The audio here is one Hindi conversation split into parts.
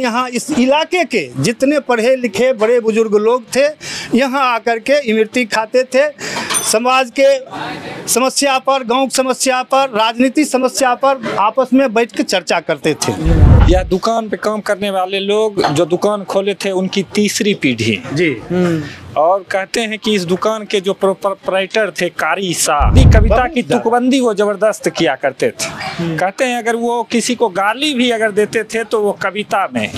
यहाँ इस इलाके के जितने पढ़े लिखे बड़े बुजुर्ग लोग थे यहाँ आकर के इमरती खाते थे। समाज के समस्या पर, गांव की समस्या पर, राजनीतिक समस्या पर आपस में बैठ के चर्चा करते थे। यह दुकान पे काम करने वाले लोग जो दुकान खोले थे उनकी तीसरी पीढ़ी जी। और कहते हैं कि इस दुकान के जो प्रोपराइटर थे कारी शाह, कविता की तुकबंदी वो जबरदस्त किया करते थे। कहते हैं अगर वो किसी को गाली भी अगर देते थे तो वो कविता में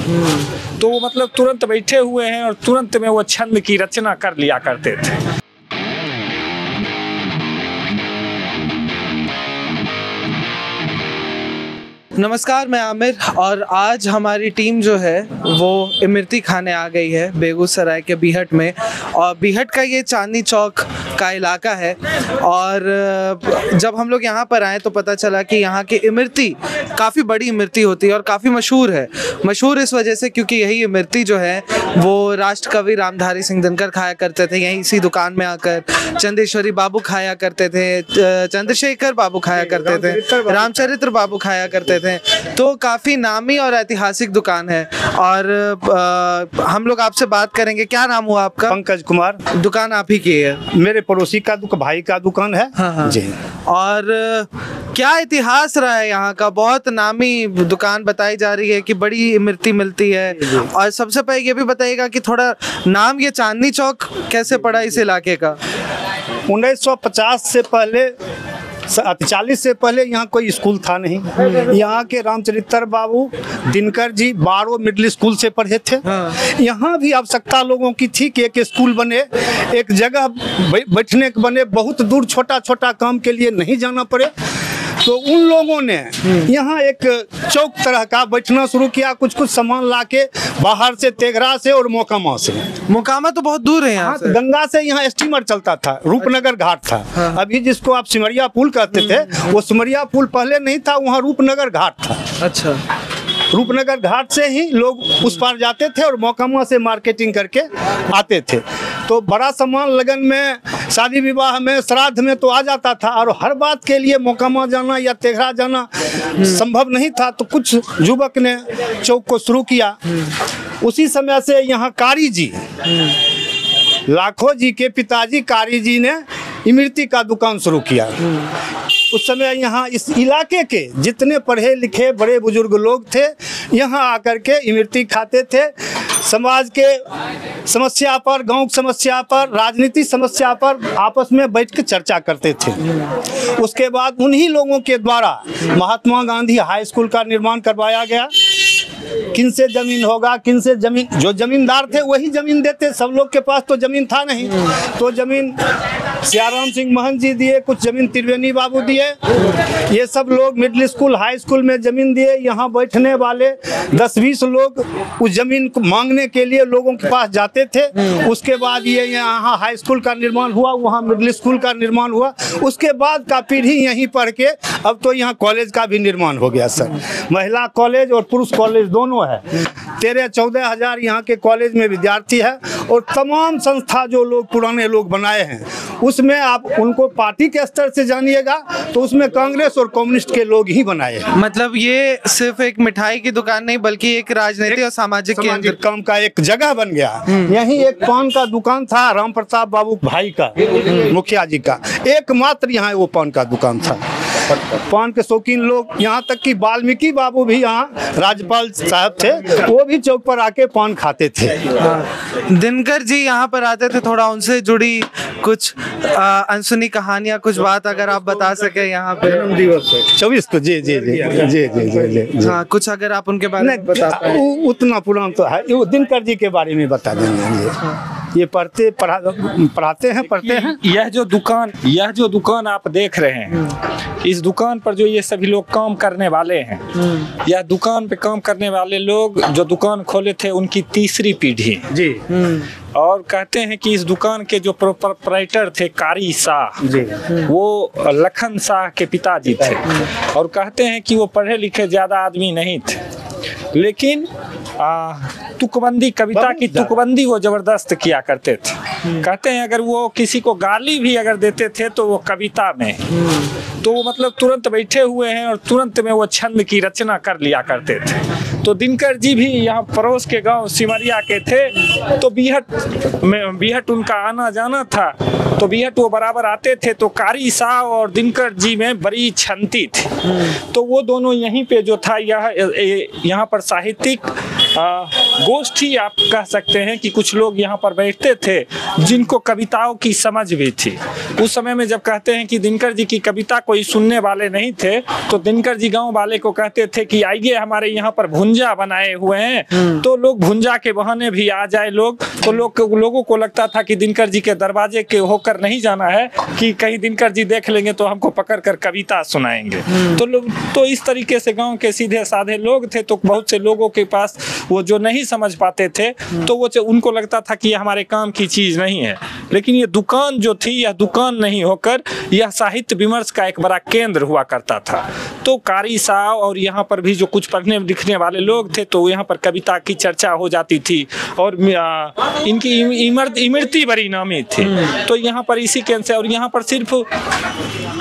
तो वो मतलब तुरंत बैठे हुए हैं और तुरंत में वो छंद की रचना कर लिया करते थे। नमस्कार, मैं आमिर और आज हमारी टीम जो है वो इमरती खाने आ गई है बेगूसराय के बीहट में। और बीहट का ये चांदनी चौक का इलाका है और जब हम लोग यहाँ पर आए तो पता चला कि यहाँ की इमरती काफ़ी बड़ी इमरती होती है और काफ़ी मशहूर है। मशहूर इस वजह से क्योंकि यही इमरती जो है वो राष्ट्र कवि रामधारी सिंह दिनकर खाया करते थे। यहीं इसी दुकान में आकर चंदेश्वरी बाबू खाया करते थे, चंद्रशेखर बाबू खाया करते थे, रामचरित्र बाबू खाया करते थे। तो काफी नामी और ऐतिहासिक दुकान है और हम लोग आपसे बात करेंगे। क्या नाम हुआ आपका? पंकज कुमार। दुकान आप ही की है? मेरे पड़ोसी का भाई का दुकान है। हाँ। जी। और क्या इतिहास रहा है यहाँ का? बहुत नामी दुकान बताई जा रही है कि बड़ी इमरती मिलती है। और सबसे पहले ये भी बताइएगा कि थोड़ा नाम ये चांदनी चौक कैसे पड़ा इस इलाके का? 1950 से पहले 40 से पहले यहाँ कोई स्कूल था नहीं। यहाँ के रामचरित्र बाबू दिनकर जी 12 मिडिल स्कूल से पढ़े थे। यहाँ भी आवश्यकता लोगों की थी कि एक स्कूल बने, एक जगह बैठने के बने, बहुत दूर छोटा छोटा काम के लिए नहीं जाना पड़े। तो उन लोगों ने यहाँ एक चौक तरह का बैठना शुरू किया, कुछ कुछ सामान लाके बाहर से, तेघरा से और मोकामा से। मोकामा तो बहुत दूर है यहाँ से। गंगा से यहाँ स्टीमर चलता था, रूपनगर घाट था। अभी जिसको आप सिमरिया पुल कहते थे वो सिमरिया पुल पहले नहीं था, वहाँ रूपनगर घाट था। अच्छा। रूपनगर घाट से ही लोग उस पार जाते थे और मोकामा से मार्केटिंग करके आते थे। तो बड़ा सामान लगन में, शादी विवाह में, श्राद्ध में तो आ जाता था और हर बात के लिए मोकामा जाना या तेघरा जाना संभव नहीं था। तो कुछ युवक ने चौक को शुरू किया। उसी समय से यहाँ कारी जी, लाखों जी के पिताजी कारी जी ने इमरती का दुकान शुरू किया। उस समय यहाँ इस इलाके के जितने पढ़े लिखे बड़े बुजुर्ग लोग थे यहाँ आकर के इमरती खाते थे। समाज के समस्या पर, गांव की समस्या पर, राजनीतिक समस्या पर आपस में बैठ के चर्चा करते थे। उसके बाद उन्हीं लोगों के द्वारा महात्मा गांधी हाई स्कूल का निर्माण करवाया गया। किन से जमीन होगा, किन से जमीन, जो जमींदार थे वही जमीन देते। सब लोग के पास तो जमीन था नहीं। तो जमीन सियाराम सिंह महंत जी दिए, कुछ जमीन त्रिवेणी बाबू दिए। ये सब लोग मिडिल स्कूल, हाई स्कूल में जमीन दिए। यहाँ बैठने वाले 10-20 लोग उस जमीन को मांगने के लिए लोगों के पास जाते थे। उसके बाद ये यहाँ हाई स्कूल का निर्माण हुआ, वहाँ मिडिल स्कूल का निर्माण हुआ। उसके बाद का पीढ़ी यहीं पढ़ के अब तो यहाँ कॉलेज का भी निर्माण हो गया सर। महिला कॉलेज और पुरुष कॉलेज दोनों है। 13-14 हजार यहाँ के कॉलेज में विद्यार्थी है। और तमाम संस्था जो लोग पुराने लोग बनाए हैं उसमें आप उनको पार्टी के स्तर से जानिएगा तो उसमें कांग्रेस और कम्युनिस्ट के लोग ही बनाए हैं। मतलब ये सिर्फ एक मिठाई की दुकान नहीं बल्कि एक राजनीतिक और सामाजिक काम का एक जगह बन गया। यहीं एक पान का दुकान था, राम प्रताप बाबू भाई का, मुखिया जी का, एकमात्र यहाँ वो पान का दुकान था। पान के शौकीन लोग, यहाँ तक कि वाल्मीकि बाबू भी यहाँ राज्यपाल साहब थे, वो भी चौक पर आके पान खाते थे। दिनकर जी यहाँ पर आते थे। थोड़ा उनसे जुड़ी कुछ अनसुनी कहानियाँ, कुछ बात अगर आप बता सके यहाँ पे। 24 को जी जी जी जी जी जी। हाँ, कुछ अगर आप उनके बारे में बता पाए। उतना पुराना तो है, दिनकर जी के बारे में बता देंगे। ये पढ़ाते हैं। यह जो दुकान आप देख रहे हैं, इस दुकान पर जो ये सभी लोग काम करने वाले हैं, यह दुकान पे काम करने वाले लोग जो दुकान खोले थे उनकी तीसरी पीढ़ी जी। और कहते हैं कि इस दुकान के जो प्रोपराइटर थे कारी शाह जी, वो लखन शाह के पिताजी थे। और कहते हैं कि वो पढ़े लिखे ज्यादा आदमी नहीं थे, लेकिन तुकबंदी, कविता की तुकबंदी वो जबरदस्त किया करते थे। कहते हैं अगर वो किसी को गाली भी अगर देते थे तो वो कविता में तो वो मतलब तुरंत बैठे हुए हैं और तुरंत में वो छंद की रचना कर लिया करते थे। तो दिनकर जी भी यहाँ पड़ोस के गांव सिमरिया के थे, तो बीहट उनका आना जाना था, तो बीहट वो बराबर आते थे। तो कारी साहब और दिनकर जी में बड़ी छंती थी, तो वो दोनों यहीं पे जो था यहाँ पर साहित्यिक गोष्ठी आप कह सकते हैं कि कुछ लोग यहाँ पर बैठते थे जिनको कविताओं की समझ भी थी। उस समय में जब कहते हैं कि दिनकर जी की कविता कोई सुनने वाले नहीं थे, तो दिनकर जी गांव वाले को कहते थे कि आइए हमारे यहाँ पर भुंजा बनाए हुए हैं, तो लोग भुंजा के बहाने भी आ जाए लोग, तो लोगों को लगता था कि दिनकर जी के दरवाजे के होकर नहीं जाना है कि कहीं दिनकर जी देख लेंगे तो हमको पकड़ कर कविता सुनाएंगे। तो इस तरीके से गांव के सीधे साधे लोग थे, तो बहुत से लोगों के पास वो जो नहीं समझ पाते थे, तो वो उनको लगता था कि ये हमारे काम की चीज नहीं है। लेकिन ये दुकान जो थी, यह दुकान नहीं होकर यह साहित्य विमर्श का एक बड़ा केंद्र हुआ करता था। तो कारी साहब और यहाँ पर भी जो कुछ पढ़ने लिखने वाले लोग थे, तो यहाँ पर कविता की चर्चा हो जाती थी और इनकी इमरती बड़ी नामी थी। तो यहाँ पर इसी केंद्र से, और यहाँ पर सिर्फ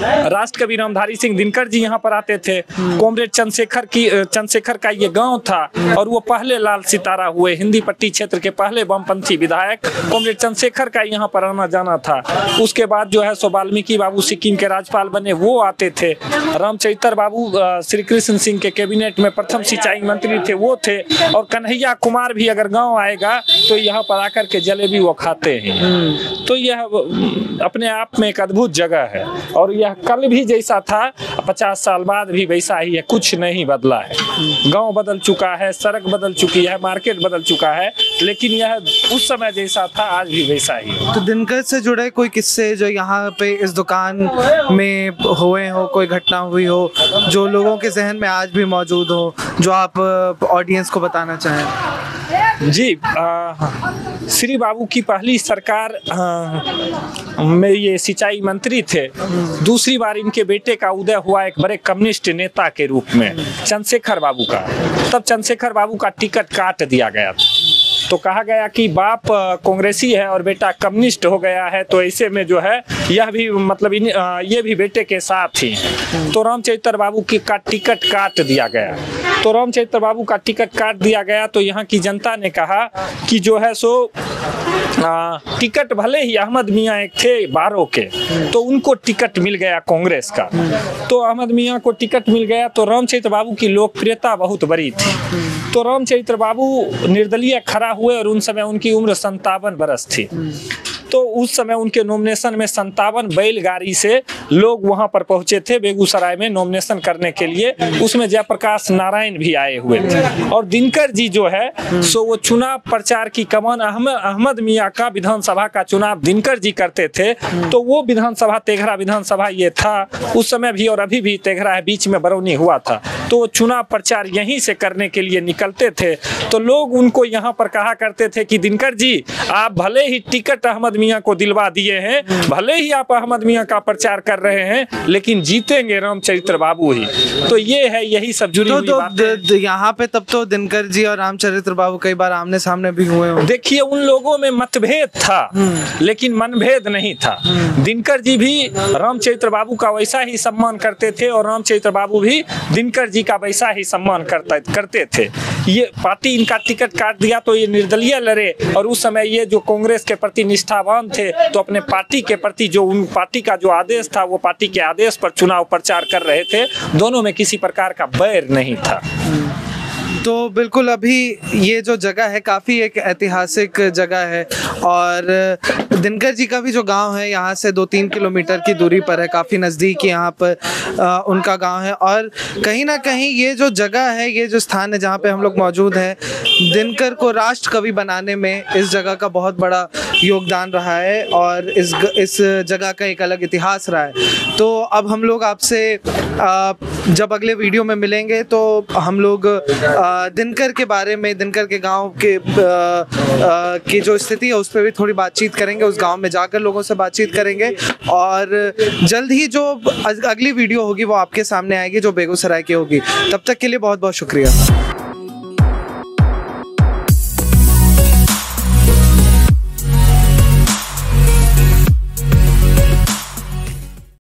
राष्ट्र कवि रामधारी सिंह दिनकर जी यहाँ पर आते थे। कॉमरेड चंद्रशेखर का ये गांव था और वो पहले लाल सितारा हुए, हिंदी पट्टी क्षेत्र के पहले वामपंथी विधायक कॉमरेड चंद्रशेखर का यहाँ पर आना जाना था। उसके बाद जो है सो वाल्मीकि बाबू सिक्किम के राज्यपाल बने, वो आते थे। रामचरित्र बाबू श्री कृष्ण सिंह के कैबिनेट में प्रथम सिंचाई मंत्री थे, वो थे। और कन्हैया कुमार भी अगर गाँव आएगा तो यहाँ पर आकर के जलेबी वो खाते हैं। तो यह अपने आप में एक अद्भुत जगह है, और यह कल भी जैसा था 50 साल बाद भी वैसा ही है, कुछ नहीं बदला है। गांव बदल चुका है, सड़क बदल चुकी है, मार्केट बदल चुका है, लेकिन यह उस समय जैसा था आज भी वैसा ही है। तो दिनकर से जुड़े कोई किस्से जो यहाँ पे इस दुकान में हुए हो, कोई घटना हुई हो जो लोगों के जहन में आज भी मौजूद हो, जो आप ऑडियंस को बताना चाहें? जी, श्री बाबू की पहली सरकार में ये सिंचाई मंत्री थे। दूसरी बार इनके बेटे का उदय हुआ एक बड़े कम्युनिस्ट नेता के रूप में, चंद्रशेखर बाबू का। तब चंद्रशेखर बाबू का टिकट काट दिया गया था, तो कहा गया कि बाप कांग्रेसी है और बेटा कम्युनिस्ट हो गया है, तो ऐसे में जो है यह भी मतलब ये भी बेटे के साथ ही। तो रामचरित्र बाबू का टिकट काट दिया गया। तो रामचरित्र बाबू का टिकट काट दिया गया, तो यहाँ की जनता ने कहा कि जो है सो टिकट भले ही अहमद मियाँ एक थे 12 के, तो उनको टिकट मिल गया कांग्रेस का। तो अहमद मियाँ को टिकट मिल गया, तो रामचरित्र बाबू की लोकप्रियता बहुत बड़ी थी। तो रामचरित्र बाबू निर्दलीय खड़ा हुए और उन समय उनकी उम्र 57 बरस थी। तो उस समय उनके नॉमिनेशन में 57 बैलगाड़ी से लोग वहां पर पहुंचे थे बेगूसराय में नॉमिनेशन करने के लिए। उसमें जयप्रकाश नारायण भी आए हुए थे। और दिनकर जी जो है सो वो चुनाव प्रचार की कमान अहमद मियाँ का विधानसभा का चुनाव दिनकर जी करते थे। तो वो विधानसभा तेघरा विधानसभा ये था उस समय भी, और अभी भी तेघरा है, बीच में बरौनी हुआ था। तो वो चुनाव प्रचार यहीं से करने के लिए निकलते थे। तो लोग उनको यहाँ पर कहा करते थे कि दिनकर जी आप भले ही टिकट अहमद मियाँ को दिलवा दिए हैं, भले ही आप अहमद मियाँ का प्रचार कर रहे हैं, लेकिन जीतेंगे रामचरित्र बाबू ही। तो ये है, यही सब जुड़ी हुई बातें। यहाँ पे तब तो दिनकर जी और रामचरित्र बाबू कई बार आमने सामने भी हुए हो। देखिए उन लोगों में मतभेद था लेकिन मनभेद नहीं था। दिनकर जी भी रामचरित्र बाबू का वैसा ही सम्मान करते थे और रामचरित्र बाबू भी दिनकर जी का वैसा ही सम्मान करते थे। ये पार्टी इनका टिकट काट दिया तो ये निर्दलीय लड़े, और उस समय ये जो कांग्रेस के प्रति निष्ठावान थे तो अपने पार्टी के प्रति जो उन पार्टी का जो आदेश था वो पार्टी के आदेश पर चुनाव प्रचार कर रहे थे। दोनों में किसी प्रकार का बैर नहीं था। तो बिल्कुल अभी ये जो जगह है काफ़ी एक ऐतिहासिक जगह है, और दिनकर जी का भी जो गांव है यहाँ से 2-3 किलोमीटर की दूरी पर है, काफ़ी नज़दीक यहाँ पर उनका गांव है। और कहीं ना कहीं ये जो जगह है, ये जो स्थान है जहाँ पे हम लोग मौजूद हैं, दिनकर को राष्ट्र कवि बनाने में इस जगह का बहुत बड़ा योगदान रहा है और इस जगह का एक अलग इतिहास रहा है। तो अब हम लोग आपसे जब अगले वीडियो में मिलेंगे तो हम लोग दिनकर के बारे में, दिनकर के गांव की जो स्थिति है उस पर भी थोड़ी बातचीत करेंगे, उस गांव में जाकर लोगों से बातचीत करेंगे। और जल्द ही जो अगली वीडियो होगी वो आपके सामने आएगी जो बेगूसराय की होगी। तब तक के लिए बहुत बहुत शुक्रिया।